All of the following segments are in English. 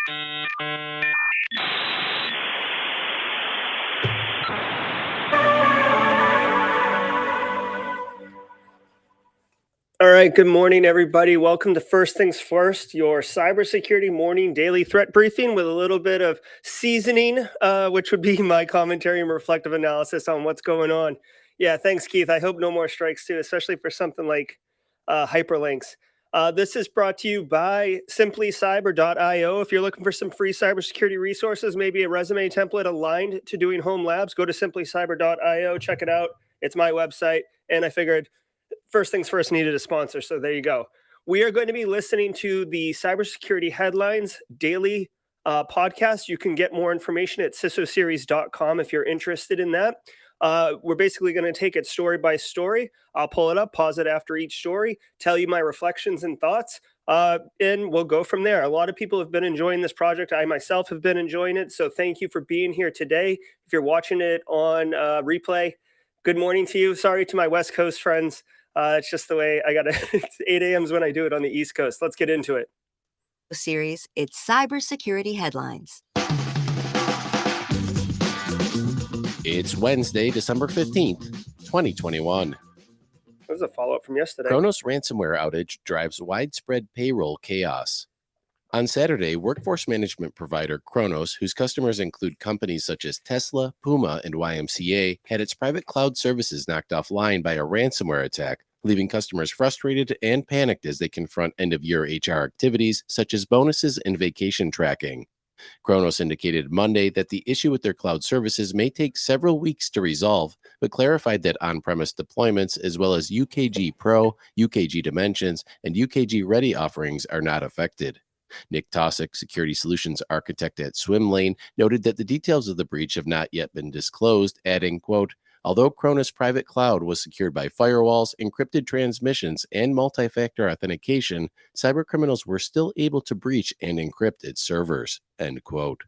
All right, good morning, everybody. Welcome to First Things First, your cybersecurity morning daily threat briefing with a little bit of seasoning, which would be my commentary and reflective analysis on what's going on. Yeah, thanks, Keith. I hope no more strikes too, especially for something like hyperlinks. This is brought to you by SimplyCyber.io. If you're looking for some free cybersecurity resources, maybe a resume template aligned to doing home labs, go to SimplyCyber.io, check it out. It's my website, and I figured First Things First needed a sponsor, so there you go. We are going to be listening to the Cybersecurity Headlines daily podcast. You can get more information at cisoseries.com if you're interested in that. We're basically going to take it story by story. I'll pull it up, pause it after each story, tell you my reflections and thoughts, and we'll go from there. A lot of people have been enjoying this project. I myself have been enjoying it, so thank you for being here today. If you're watching it on replay, good morning to you. Sorry to my West Coast friends. It's just the way I got to, it's 8 a.m. is when I do it on the East Coast. Let's get into it. Series, it's Cybersecurity Headlines. It's Wednesday, December 15th, 2021. That was a follow-up from yesterday. Kronos ransomware outage drives widespread payroll chaos. On Saturday, workforce management provider Kronos, whose customers include companies such as Tesla, Puma, and YMCA, had its private cloud services knocked offline by a ransomware attack, leaving customers frustrated and panicked as they confront end-of-year HR activities such as bonuses and vacation tracking. Kronos indicated Monday that the issue with their cloud services may take several weeks to resolve, but clarified that on-premise deployments as well as UKG Pro, UKG Dimensions, and UKG Ready offerings are not affected. Nick Tosick, security solutions architect at Swimlane, noted that the details of the breach have not yet been disclosed, adding, quote, although Kronos private cloud was secured by firewalls, encrypted transmissions, and multi-factor authentication, cybercriminals were still able to breach and encrypt its servers, end quote.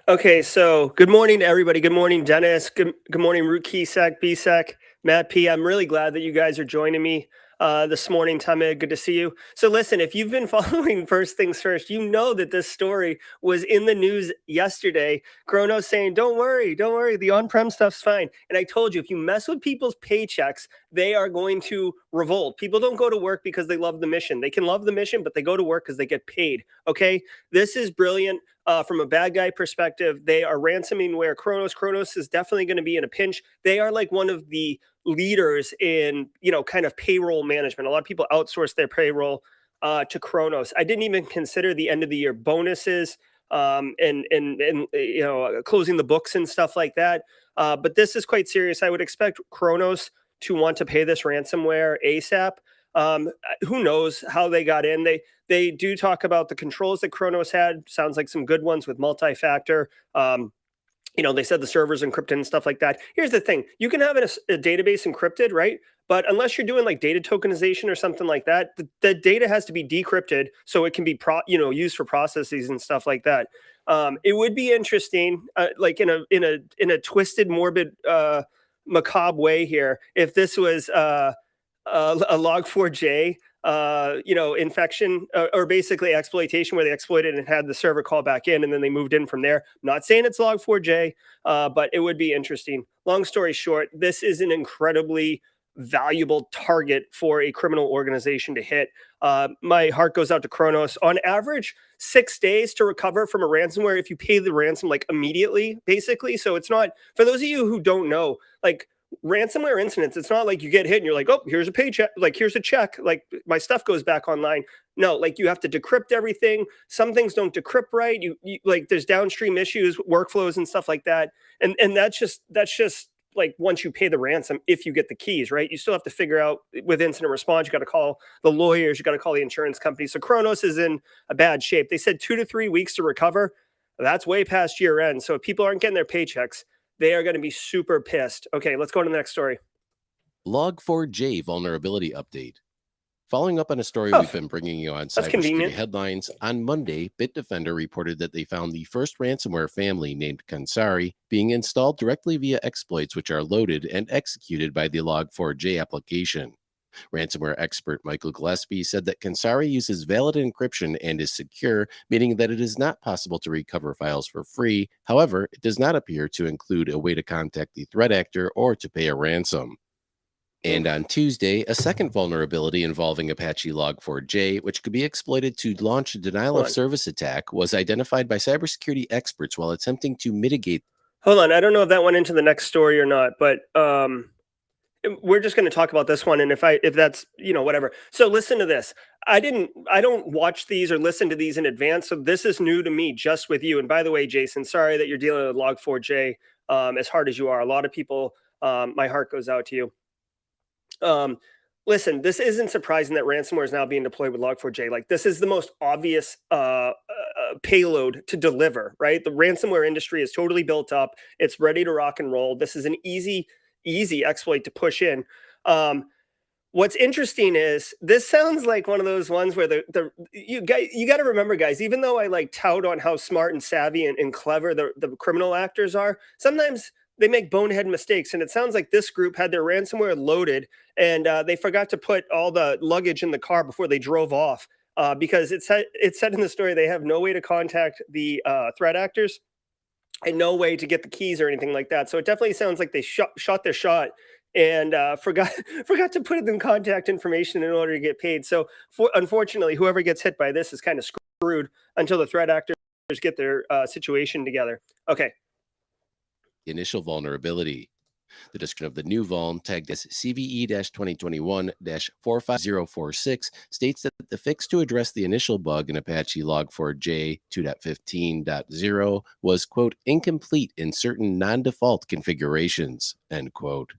Okay, so good morning to everybody. Good morning, Dennis. Good morning, Root Kisek, BSEC, Matt P. I'm really glad that you guys are joining me this morning. Tamid, good to see you. So listen, if you've been following First Things First, you know that this story was in the news yesterday. Kronos saying, don't worry, the on-prem stuff's fine. And I told you, if you mess with people's paychecks, they are going to revolt. People don't go to work because they love the mission. They can love the mission, but they go to work because they get paid, okay? This is brilliant. From a bad guy perspective, they are ransomware Kronos. Kronos is definitely going to be in a pinch. They are like one of the leaders in, kind of payroll management. A lot of people outsource their payroll to Kronos. I didn't even consider the end of the year bonuses and closing the books and stuff like that. But this is quite serious. I would expect Kronos to want to pay this ransomware ASAP. Who knows how they got in? They do talk about the controls that Kronos had. Sounds like some good ones with multi-factor. They said the server's encrypted and stuff like that. Here's the thing. You can have a database encrypted, right? But unless you're doing like data tokenization or something like that, the data has to be decrypted so it can be used for processes and stuff like that. It would be interesting, like in a twisted, morbid, macabre way here, if this was a Log4j infection or basically exploitation where they exploited and had the server call back in and then they moved in from there. Not saying it's Log4j, but it would be interesting. Long story short, this is an incredibly valuable target for a criminal organization to hit. My heart goes out to Kronos. On average, 6 days to recover from a ransomware if you pay the ransom like immediately, basically. So it's not, for those of you who don't know, like ransomware incidents, it's not like you get hit and you're like, oh, here's a paycheck, like here's a check, like my stuff goes back online. No, like you have to decrypt everything. Some things don't decrypt right. You like there's downstream issues, workflows and stuff like that. And that's just like once you pay the ransom, if you get the keys, right? You still have to figure out with incident response, you got to call the lawyers, you got to call the insurance company. So Kronos is in a bad shape. They said 2 to 3 weeks to recover. That's way past year end. So if people aren't getting their paychecks, they are going to be super pissed. Okay, let's go to the next story. Log4j vulnerability update. Following up on a story we've been bringing you on Cybersecurity Headlines, on Monday, Bitdefender reported that they found the first ransomware family named Kansari being installed directly via exploits which are loaded and executed by the Log4j application. Ransomware expert Michael Gillespie said that Kansari uses valid encryption and is secure, meaning that it is not possible to recover files for free. However, it does not appear to include a way to contact the threat actor or to pay a ransom. And on Tuesday, a second vulnerability involving Apache Log4j, which could be exploited to launch a denial of service attack, was identified by cybersecurity experts while attempting to mitigate. Hold on, I don't know if that went into the next story or not, but we're just going to talk about this one, and if that's whatever. So listen to this. I don't watch these or listen to these in advance, so this is new to me, just with you. And by the way, Jason, sorry that you're dealing with Log4j as hard as you are. A lot of people, my heart goes out to you. Listen, this isn't surprising that ransomware is now being deployed with Log4j. Like, this is the most obvious payload to deliver, right? The ransomware industry is totally built up. It's ready to rock and roll. This is an easy exploit to push in. What's interesting is this sounds like one of those ones where you got to remember, guys, even though I like tout on how smart and savvy and clever the criminal actors are, sometimes they make bonehead mistakes. And it sounds like this group had their ransomware loaded and they forgot to put all the luggage in the car before they drove off because it said in the story they have no way to contact the threat actors and no way to get the keys or anything like that. So it definitely sounds like they shot their shot and forgot to put in contact information in order to get paid. So unfortunately, whoever gets hit by this is kind of screwed until the threat actors get their situation together. Okay. Initial vulnerability. The description of the new vuln, tagged as CVE-2021-45046, states that the fix to address the initial bug in Apache Log4j 2.15.0 was, quote, incomplete in certain non-default configurations, end quote.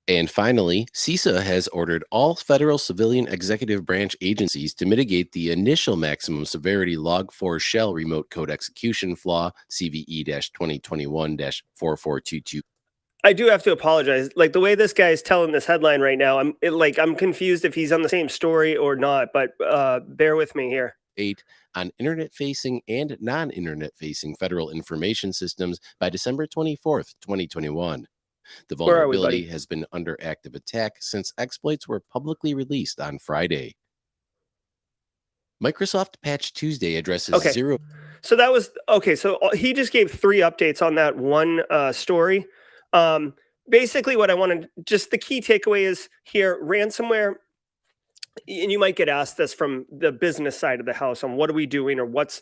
And finally, CISA has ordered all federal civilian executive branch agencies to mitigate the initial maximum severity Log4 shell remote code execution flaw, CVE-2021-4422. I do have to apologize. Like, the way this guy is telling this headline right now, I'm confused if he's on the same story or not, but bear with me here. 8 on internet-facing and non-internet-facing federal information systems by December 24th, 2021. The vulnerability has been under active attack since exploits were publicly released on Friday. Microsoft Patch Tuesday addresses zero. So that was okay. So he just gave 3 updates on that one story. Basically, what I wanted, just the key takeaway is here: ransomware. And you might get asked this from the business side of the house on what are we doing or what's.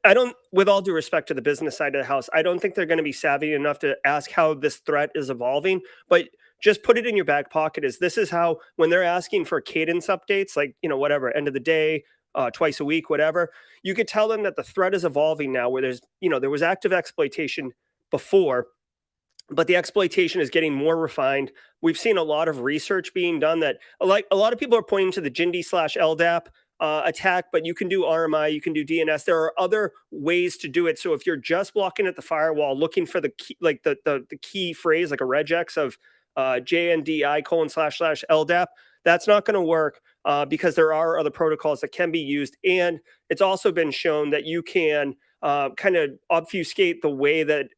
I don't, with all due respect to the business side of the house, I don't think they're going to be savvy enough to ask how this threat is evolving, but just put it in your back pocket. This is how, when they're asking for cadence updates, like, whatever, end of the day, twice a week, whatever, you could tell them that the threat is evolving now where there's, there was active exploitation before, but the exploitation is getting more refined. We've seen a lot of research being done that a lot of people are pointing to the Jindy/LDAP attack, but you can do RMI, you can do DNS. There are other ways to do it. So if you're just blocking at the firewall, looking for the key, like the key phrase, like a regex of JNDI://LDAP, that's not going to work because there are other protocols that can be used. And it's also been shown that you can kind of obfuscate the way that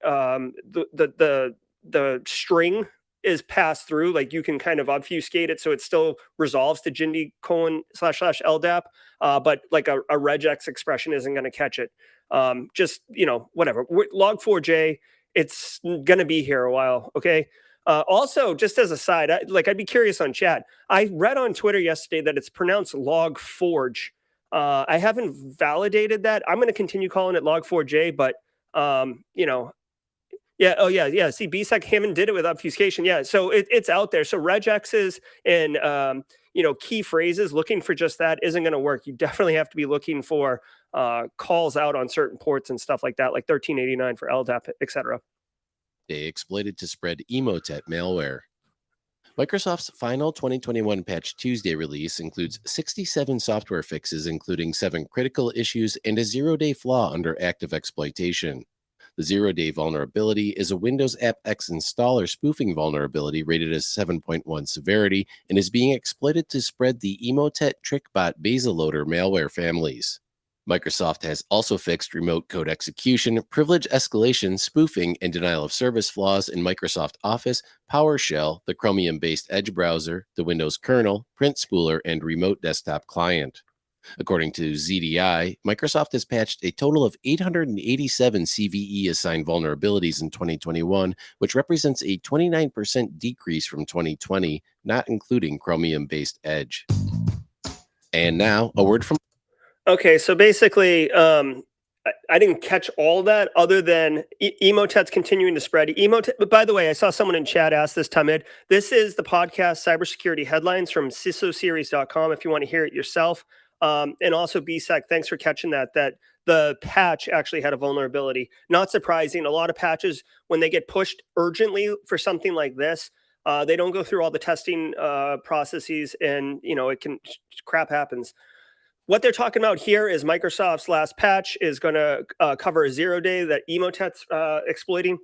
the string is passed through. Like, you can kind of obfuscate it so it still resolves to Jindy://LDAP, but like a regex expression isn't going to catch it. Just, whatever. Log4j, it's going to be here a while. Okay. Also, just as a side, I'd be curious on chat. I read on Twitter yesterday that it's pronounced Log4j. I haven't validated that. I'm going to continue calling it Log4j, but yeah. Oh, yeah. See, BSEC Hammond did it with obfuscation. Yeah. So it's out there. So regexes and, key phrases, looking for just that isn't going to work. You definitely have to be looking for calls out on certain ports and stuff like that, like 1389 for LDAP, et cetera. They exploited to spread Emotet malware. Microsoft's final 2021 Patch Tuesday release includes 67 software fixes, including 7 critical issues and a zero-day flaw under active exploitation. The zero-day vulnerability is a Windows App X installer spoofing vulnerability rated as 7.1 severity and is being exploited to spread the Emotet TrickBot Beta Loader malware families. Microsoft has also fixed remote code execution, privilege escalation, spoofing, and denial of service flaws in Microsoft Office, PowerShell, the Chromium based Edge browser, the Windows kernel, Print Spooler, and remote desktop client. According to ZDI, Microsoft has patched a total of 887 CVE assigned vulnerabilities in 2021, which represents a 29% decrease from 2020, not including Chromium based Edge. And now, a word from Okay, so basically, I didn't catch all that other than Emotet's continuing to spread. But by the way, I saw someone in chat ask this, Tamid. This is the podcast Cybersecurity Headlines from CISOseries.com if you want to hear it yourself. And also, BSEC, thanks for catching that the patch actually had a vulnerability. Not surprising. A lot of patches, when they get pushed urgently for something like this, they don't go through all the testing processes, and crap happens. What they're talking about here is Microsoft's last patch is going to cover a 0-day that Emotet's exploiting.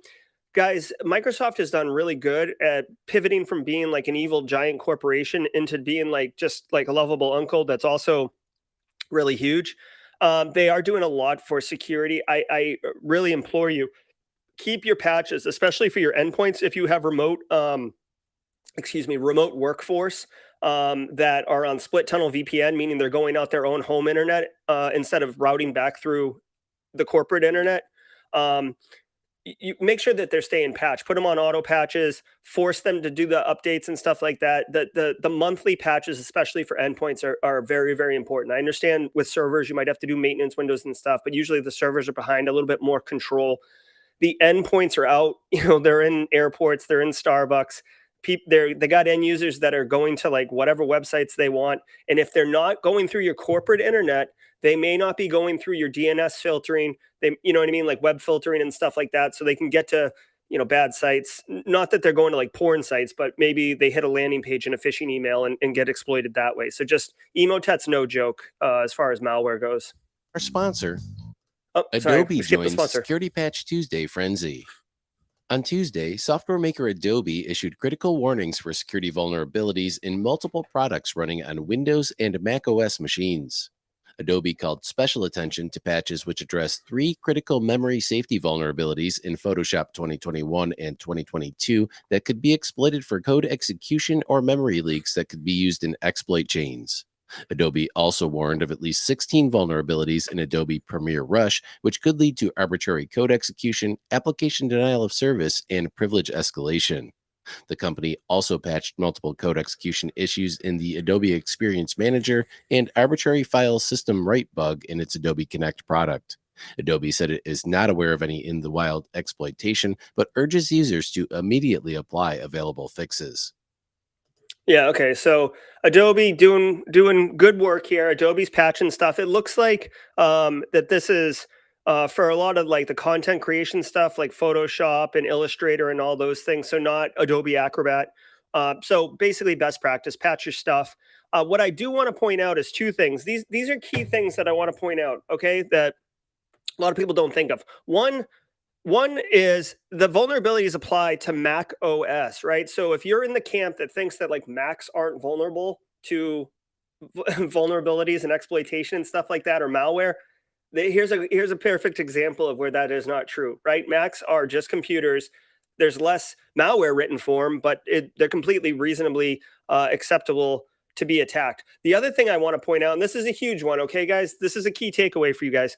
Guys, Microsoft has done really good at pivoting from being like an evil giant corporation into being like just like a lovable uncle that's also really huge. They are doing a lot for security. I really implore you, keep your patches, especially for your endpoints. If you have remote workforce that are on split tunnel VPN, meaning they're going out their own home internet instead of routing back through the corporate internet. You make sure that they're staying patched. Put them on auto patches. Force them to do the updates and stuff like that. The monthly patches, especially for endpoints, are very, very important. I understand with servers you might have to do maintenance windows and stuff, but usually the servers are behind a little bit more control. The endpoints are out. They're in airports. They're in Starbucks. They got end users that are going to like whatever websites they want, and if they're not going through your corporate internet, they may not be going through your DNS filtering. You know what I mean, like web filtering and stuff like that, so they can get to bad sites. Not that they're going to like porn sites, but maybe they hit a landing page in a phishing email and get exploited that way. So just Emotet's no joke as far as malware goes. our sponsor, Sorry, Adobe skip the joins sponsor. Security Patch Tuesday frenzy. On Tuesday, software maker Adobe issued critical warnings for security vulnerabilities in multiple products running on Windows and Mac OS machines. Adobe called special attention to patches which address 3 critical memory safety vulnerabilities in Photoshop 2021 and 2022 that could be exploited for code execution or memory leaks that could be used in exploit chains. Adobe also warned of at least 16 vulnerabilities in Adobe Premiere Rush, which could lead to arbitrary code execution, application denial of service, and privilege escalation. The company also patched multiple code execution issues in the Adobe Experience Manager and arbitrary file system write bug in its Adobe Connect product. Adobe said it is not aware of any in the wild exploitation, but urges users to immediately apply available fixes. Yeah, okay. So Adobe doing good work here. Adobe's patching stuff. It looks like that this is for a lot of like the content creation stuff, like Photoshop and Illustrator and all those things. So not Adobe Acrobat. So basically, best practice: patch your stuff. What I do want to point out is 2 things. These are key things that I want to point out. Okay, that a lot of people don't think of. One is the vulnerabilities apply to Mac OS, right? So if you're in the camp that thinks that like Macs aren't vulnerable to vulnerabilities and exploitation and stuff like that, or malware, here's a perfect example of where that is not true, right? Macs are just computers. There's less malware written for them, but they're completely reasonably acceptable to be attacked. The other thing I want to point out, and this is a huge one, okay, guys, this is a key takeaway for you guys.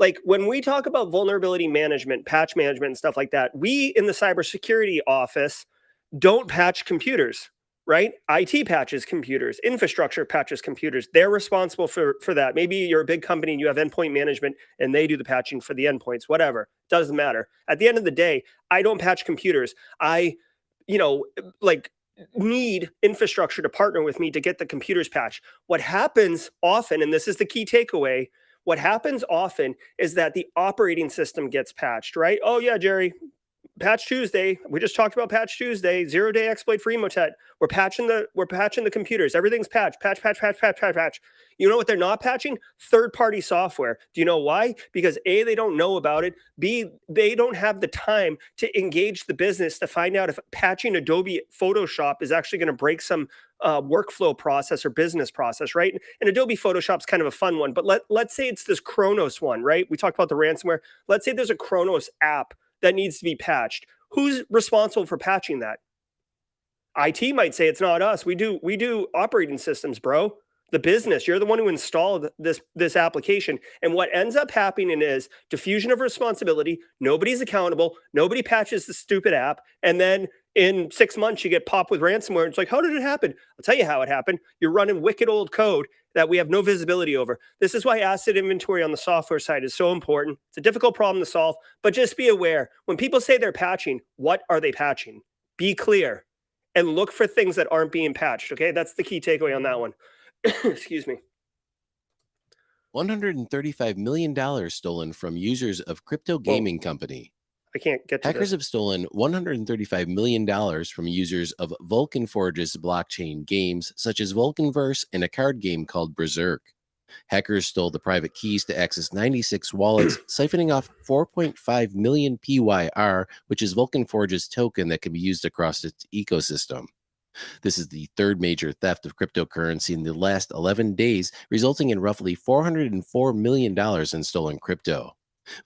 Like when we talk about vulnerability management, patch management, and stuff like that, we in the cybersecurity office don't patch computers, right? IT patches computers, infrastructure patches computers. They're responsible for that. Maybe you're a big company and you have endpoint management and they do the patching for the endpoints, whatever. Doesn't matter. At the end of the day, I don't patch computers. I, like need infrastructure to partner with me to get the computers patched. What happens often, and this is the key takeaway, what happens often is that the operating system gets patched, right? Oh yeah, Jerry, Patch Tuesday. We just talked about Patch Tuesday, 0-day exploit for Emotet. We're patching the computers. Everything's patched. Patch. You know what they're not patching? Third-party software. Do you know why? Because A, they don't know about it. B, they don't have the time to engage the business to find out if patching Adobe Photoshop is actually going to break some workflow process or business process, right? And Adobe Photoshop's kind of a fun one, but let's say it's this Kronos one, right? We talked about the ransomware. Let's say there's a Kronos app that needs to be patched. Who's responsible for patching that? IT might say it's not us. We do operating systems, bro. The business, you're the one who installed this application. And what ends up happening is diffusion of responsibility. Nobody's accountable. Nobody patches the stupid app. And then in 6 months, you get popped with ransomware. It's like, how did it happen? I'll tell you how it happened. You're running wicked old code that we have no visibility over. This is why asset inventory on the software side is so important. It's a difficult problem to solve, but just be aware when people say they're patching, what are they patching? Be clear and look for things that aren't being patched. Okay, that's the key takeaway on that one. Excuse me. $135 million stolen from users of crypto gaming company. I can't get to Hackers this. have stolen $135 million from users of Vulcan Forge's blockchain games, such as Vulcanverse and a card game called Berserk. Hackers stole the private keys to access 96 wallets, siphoning off 4.5 million PYR, which is Vulcan Forge's token that can be used across its ecosystem. This is the third major theft of cryptocurrency in the last 11 days, resulting in roughly $404 million in stolen crypto.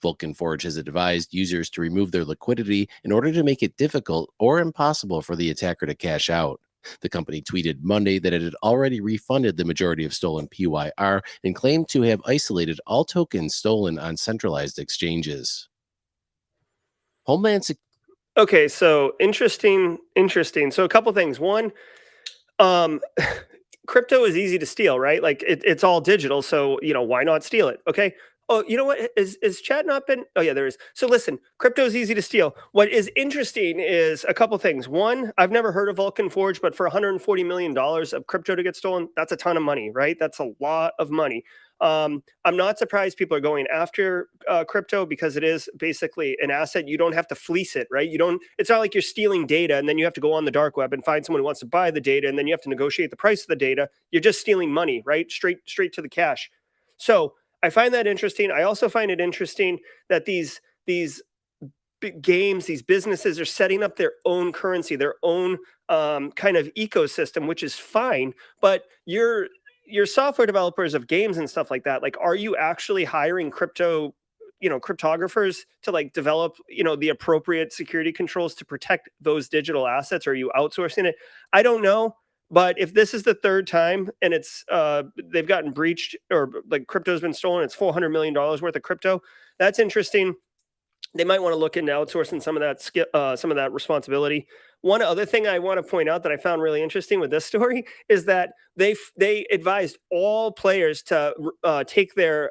Vulcan Forge has advised users to remove their liquidity in order to make it difficult or impossible for the attacker to cash out. The company tweeted Monday that it had already refunded the majority of stolen PYR and claimed to have isolated all tokens stolen on centralized exchanges. Homeland Security. Okay, so interesting. So a couple things. One, um, crypto is easy to steal, right? Like it's all digital, so why not steal it? Okay. Oh, you know what? Is chat not been? Oh yeah, there is. So listen, crypto is easy to steal. What is interesting is a couple things. One, I've never heard of Vulcan Forge, but for $140 million of crypto to get stolen, that's a ton of money, right? That's a lot of money. I'm not surprised people are going after crypto because it is basically an asset. You don't have to fleece it, right? You don't. It's not like you're stealing data and then you have to go on the dark web and find someone who wants to buy the data and then you have to negotiate the price of the data. You're just stealing money, right? Straight to the cash. So I find that interesting. I also find it interesting that these big games, these businesses are setting up their own currency, their own kind of ecosystem, which is fine. But your software developers of games and stuff like that, like, are you actually hiring cryptographers to like develop, the appropriate security controls to protect those digital assets? Or are you outsourcing it? I don't know. But if this is the third time and it's they've gotten breached or like crypto's been stolen, it's $400 million worth of crypto. That's interesting. They might want to look into outsourcing some of that responsibility. One other thing I want to point out that I found really interesting with this story is that they advised all players to take their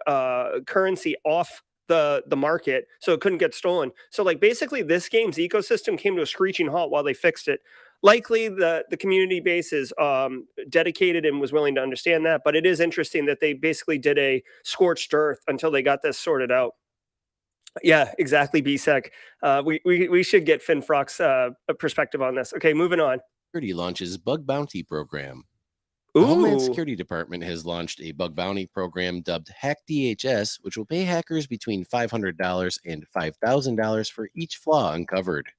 currency off the market so it couldn't get stolen. So like basically this game's ecosystem came to a screeching halt while they fixed it. Likely the community base is dedicated and was willing to understand that, but it is interesting that they basically did a scorched earth until they got this sorted out. Yeah, exactly, BSEC. We should get FinFrock's perspective on this. Okay, moving on. launches bug bounty program. The Homeland Ooh, Security Department has launched a bug bounty program dubbed Hack DHS, which will pay hackers between $500 and $5,000 for each flaw uncovered.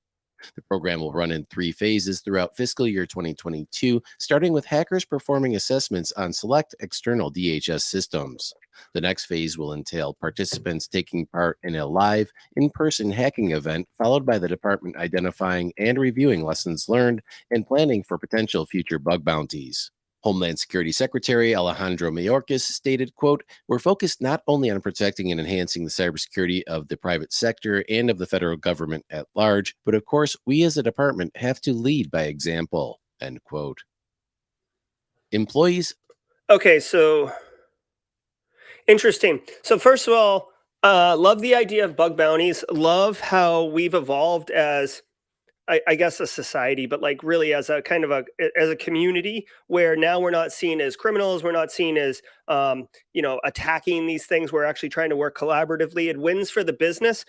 The program will run in 3 phases throughout fiscal year 2022, starting with hackers performing assessments on select external DHS systems. The next phase will entail participants taking part in a live, in-person hacking event, followed by the department identifying and reviewing lessons learned and planning for potential future bug bounties. Homeland Security Secretary Alejandro Mayorkas stated, quote, "We're focused not only on protecting and enhancing the cybersecurity of the private sector and of the federal government at large, but of course, we as a department have to lead by example," end quote. Employees. okay, so interesting. So first of all, love the idea of bug bounties. Love how we've evolved as I guess a society, but like really as a kind of as a community where now we're not seen as criminals, we're not seen as attacking these things. We're actually trying to work collaboratively. It wins for the business.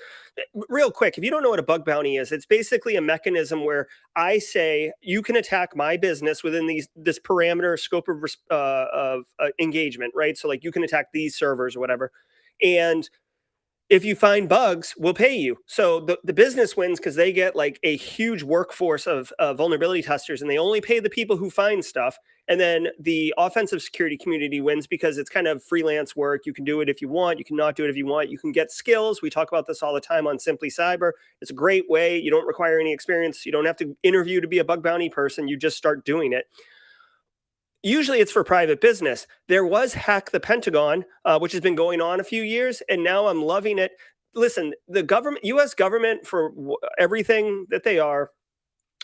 Real quick, if you don't know what a bug bounty is, it's basically a mechanism where I say you can attack my business within this parameter scope of engagement, right? So like you can attack these servers or whatever, and if you find bugs, we'll pay you. So the business wins because they get like a huge workforce of vulnerability testers, and they only pay the people who find stuff. And then the offensive security community wins because it's kind of freelance work. You can do it if you want. You can not do it if you want. You can get skills. We talk about this all the time on SimplyCyber. It's a great way. You don't require any experience. You don't have to interview to be a bug bounty person. You just start doing it. Usually it's for private business. There was Hack the Pentagon, which has been going on a few years, and now I'm loving it. Listen, the government, US government, for everything that they are,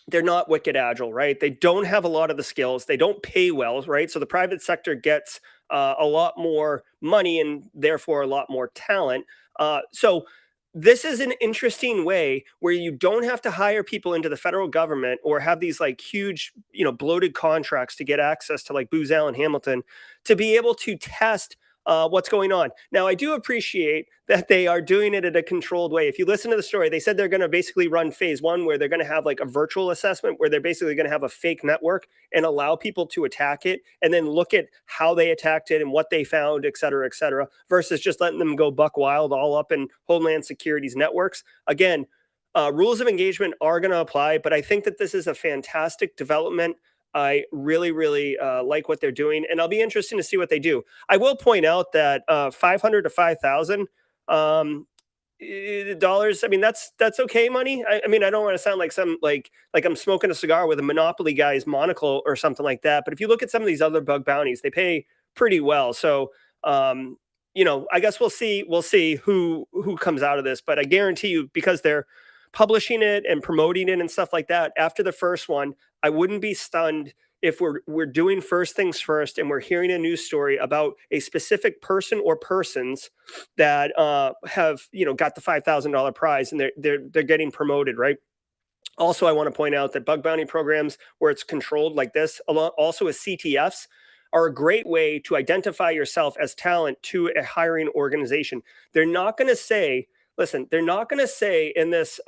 they're not wicked agile, right? They don't have a lot of the skills. They don't pay well, right? So the private sector gets a lot more money and therefore a lot more talent. So this is an interesting way where you don't have to hire people into the federal government or have these like huge, bloated contracts to get access to like Booz Allen Hamilton to be able to test what's going on. Now, I do appreciate that they are doing it in a controlled way. If you listen to the story, they said they're going to basically run phase one, where they're going to have like a virtual assessment, where they're basically going to have a fake network and allow people to attack it and then look at how they attacked it and what they found, et cetera, versus just letting them go buck wild all up in Homeland Security's networks. Again, rules of engagement are going to apply, but I think that this is a fantastic development. I really, really like what they're doing, and I'll be interested to see what they do. I will point out that 500 to 5,000 dollars. I mean, that's okay money. I mean, I don't want to sound like some like I'm smoking a cigar with a Monopoly guy's monocle or something like that. But if you look at some of these other bug bounties, they pay pretty well. So I guess we'll see. We'll see who comes out of this. But I guarantee you, because they're publishing it and promoting it and stuff like that, after the first one, I wouldn't be stunned if we're doing first things first and we're hearing a news story about a specific person or persons that have got the $5,000 prize and they're getting promoted, right? Also, I want to point out that bug bounty programs where it's controlled like this, also as CTFs, are a great way to identify yourself as talent to a hiring organization. They're not going to say, listen, they're not going to say in this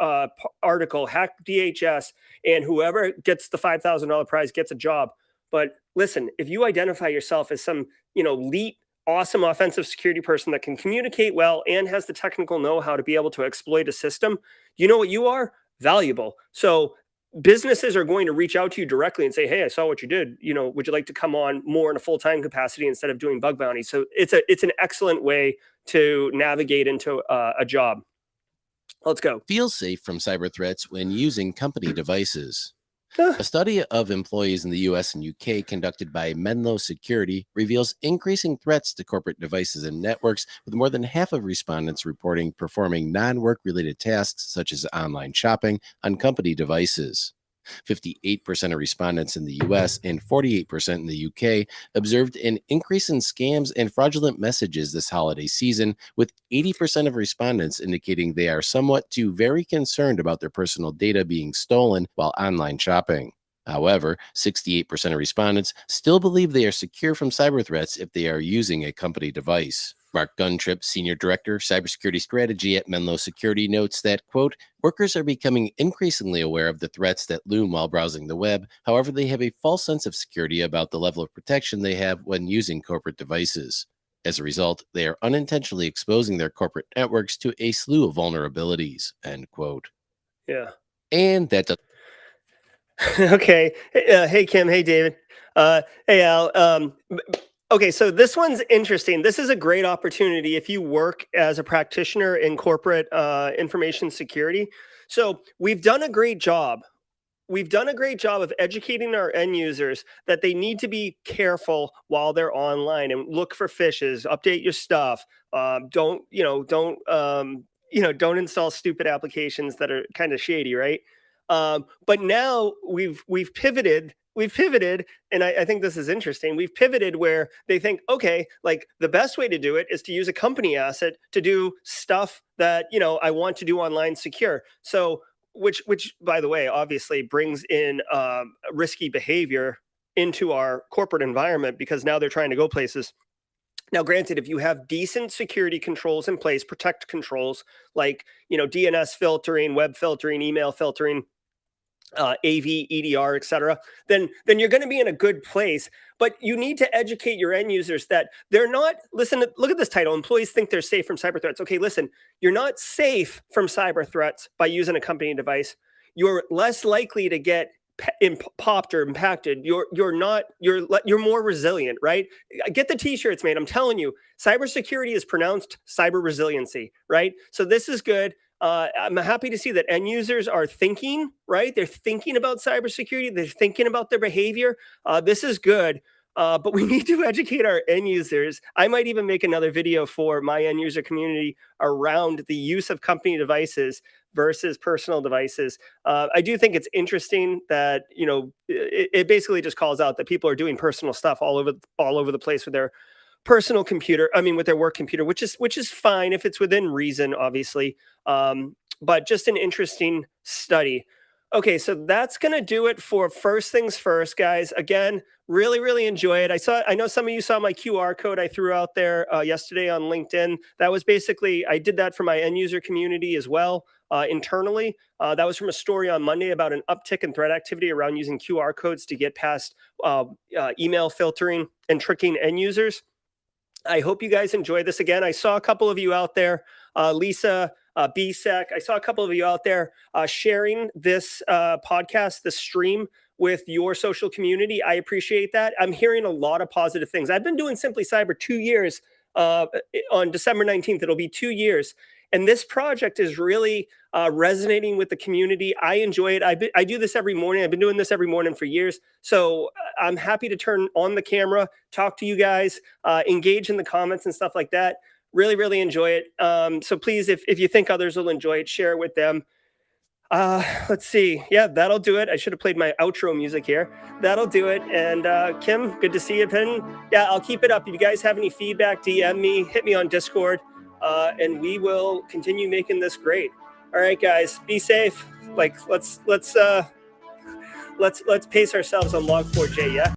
article, hack DHS and whoever gets the $5,000 prize gets a job. But listen, if you identify yourself as some, elite, awesome offensive security person that can communicate well and has the technical know-how to be able to exploit a system, you know what you are? Valuable. So businesses are going to reach out to you directly and say, hey, I saw what you did. Would you like to come on more in a full-time capacity instead of doing bug bounty? So it's an excellent way to navigate into a job. Let's go. Feel safe from cyber threats when using company devices. Huh. A study of employees in the US and UK conducted by Menlo Security reveals increasing threats to corporate devices and networks, with more than half of respondents reporting performing non-work related tasks such as online shopping on company devices. 58% of respondents in the US and 48% in the UK observed an increase in scams and fraudulent messages this holiday season, with 80% of respondents indicating they are somewhat to very concerned about their personal data being stolen while online shopping. However, 68% of respondents still believe they are secure from cyber threats if they are using a company device. Mark Guntrip, Senior Director, Cybersecurity Strategy at Menlo Security, notes that, quote, workers are becoming increasingly aware of the threats that loom while browsing the web. However, they have a false sense of security about the level of protection they have when using corporate devices. As a result, they are unintentionally exposing their corporate networks to a slew of vulnerabilities, end quote. Yeah. And that does. Okay. Hey, Kim. Hey, David. Hey, Al. Okay, so this one's interesting. This is a great opportunity if you work as a practitioner in corporate information security. So we've done a great job. We've done a great job of educating our end users that they need to be careful while they're online and look for phishes, update your stuff. Don't install stupid applications that are kind of shady, right? But now we've pivoted. And I think this is interesting. We've pivoted where they think, okay, like the best way to do it is to use a company asset to do stuff that I want to do online secure. So which by the way, obviously brings in risky behavior into our corporate environment, because now they're trying to go places. Now, granted, if you have decent security controls in place, protect controls like DNS filtering, web filtering, email filtering, AV, EDR, et cetera, then you're going to be in a good place. but you need to educate your end users that they're not, listen, look at this title, employees think they're safe from cyber threats. Okay, listen, you're not safe from cyber threats by using a company device. You're less likely to get popped or impacted. You're more resilient, right? Get the t-shirts made. I'm telling you, cybersecurity is pronounced cyber resiliency, right? So this is good. I'm happy to see that end users are thinking, right? They're thinking about cybersecurity. They're thinking about their behavior. This is good. But we need to educate our end users. I might even make another video for my end user community around the use of company devices versus personal devices. I do think it's interesting that, you know, it basically just calls out that people are doing personal stuff all over the place with their personal computer. I mean, with their work computer, which is fine if it's within reason, obviously. But just an interesting study. Okay, so that's going to do it for first things first, guys. Again, really enjoy it. I know some of you saw my QR code I threw out there yesterday on LinkedIn. That was basically, I did that for my end user community as well, internally. That was from a story on Monday about an uptick in threat activity around using QR codes to get past email filtering and tricking end users. I hope you guys enjoy this. Again, I saw a couple of you out there, Lisa, BSEC. I saw a couple of you out there sharing this podcast, the stream with your social community. I appreciate that. I'm hearing a lot of positive things. I've been doing SimplyCyber 2 years. On December 19th, it'll be 2 years. And this project is really resonating with the community. I enjoy it. I do this every morning. I've been doing this every morning for years. So I'm happy to turn on the camera, talk to you guys, engage in the comments and stuff like that. Really enjoy it. So please, if you think others will enjoy it, share it with them. Let's see. Yeah, that'll do it. I should have played my outro music here. That'll do it. And Kim, good to see you, Pin. Yeah, I'll keep it up. If you guys have any feedback, DM me, hit me on Discord, and we will continue making this great. All right, guys, be safe. Like, let's pace ourselves on Log4j. Yeah.